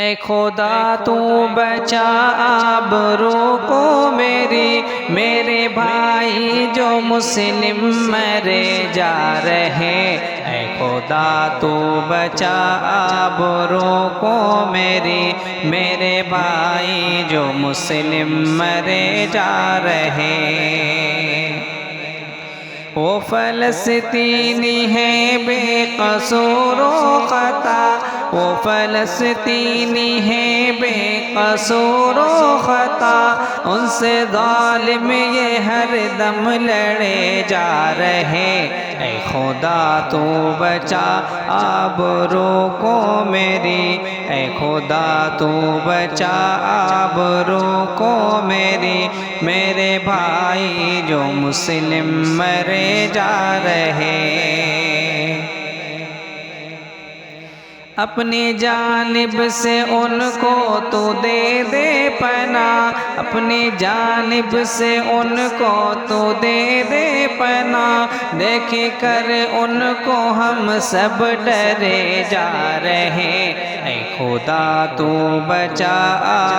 اے خدا تو بچا آبرو کو میری، میرے بھائی جو مسلم مرے جا رہے۔ اے خدا تو بچا آبرو کو میری، میرے بھائی جو مسلم مرے جا رہے۔ وہ فلسطینی ہے بے قصور و خطا، وہ فلسطینی ہے بے قصور و خطا، ان سے ظالم یہ ہر دم لڑے جا رہے۔ اے خدا تو بچا آبرو کو میری، اے خدا تو بچا آبرو کو میری، میرے بھائی جو مسلم مرے جا رہے۔ اپنی جانب سے ان کو تو دے دے پناہ، اپنی جانب سے ان کو تو دے دے پناہ، دیکھ کر ان کو ہم سب ڈرے جا رہے۔ اے خدا تو بچا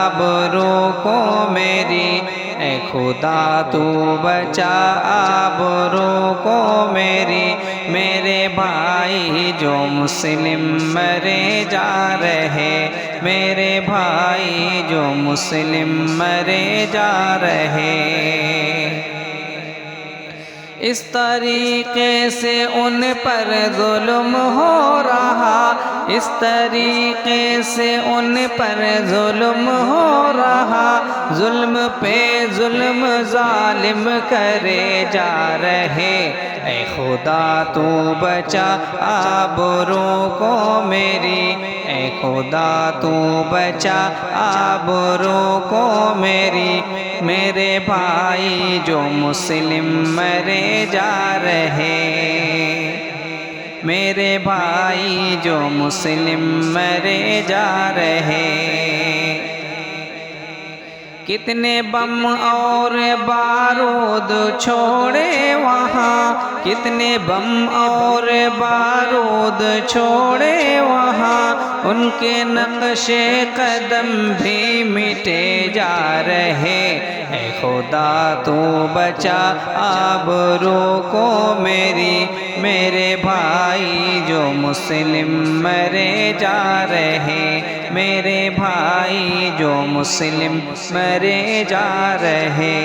آبرو کو میری، اے خدا تو بچا آبرو کو میری، میرے بھائی جو مسلم مرے جا رہے، میرے بھائی جو مسلم مرے جا رہے۔ اس طریقے سے ان پر ظلم ہو رہا، اس طریقے سے ان پر ظلم ہو رہا، ظلم پہ ظلم ظالم کرے جا رہے۔ اے خدا تو بچا آبرو کو میری، اے خدا تو بچا آبرو کو میری، میرے بھائی جو مسلم مرے جا رہے، میرے بھائی جو مسلم مرے جا رہے۔ کتنے بم اور بارود چھوڑے وہاں، کتنے بم اور بارود چھوڑے وہاں، ان کے نقش قدم بھی مٹے جا رہے۔ اے خدا تو بچا آبرو کو میری، میرے بھائی جو مسلم مرے جا رہے، میرے بھائی جو مسلم مرے جا رہے۔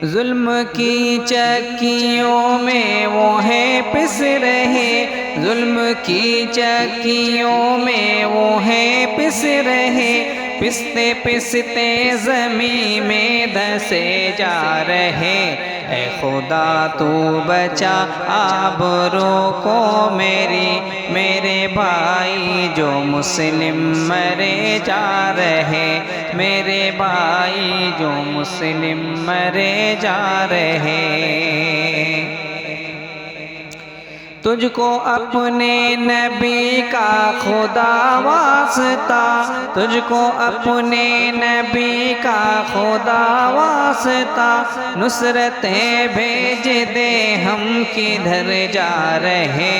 ظلم کی چکیوں میں وہ ہے پس رہے، ظلم کی چکیوں میں وہ ہے پس رہے، پستے پستے زمین میں دھسے جا رہے۔ اے خدا تو بچا آبرو کو میری، میرے بھائی جو مسلم مرے جا رہے، میرے بھائی جو مسلم مرے جا رہے۔ تجھ کو اپنے نبی کا خدا واسطہ، تجھ کو اپنے نبی کا خدا واسطہ، نصرتیں بھیج دے ہم کدھر جا رہے۔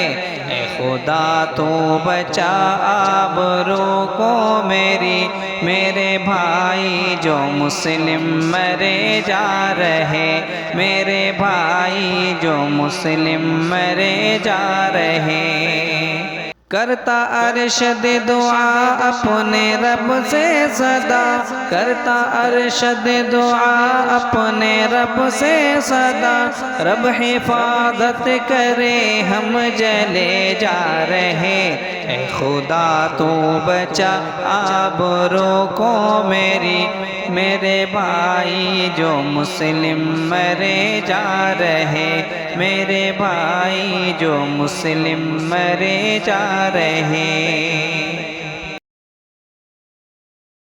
اے خدا تو بچا آبرو کو میری، میرے بھائی جو مسلم مرے جا رہے، میرے بھائی جو مسلم مرے جا رہے۔ کرتا ارشد دعا اپنے رب سے صدا، کرتا ارشد دعا اپنے رب سے صدا، رب حفاظت کرے ہم جلے جا رہے۔ اے خدا تو بچا آبرو کو میری، میرے بھائی جو مسلم مرے جا رہے، میرے بھائی جو مسلم مرے جا رہے۔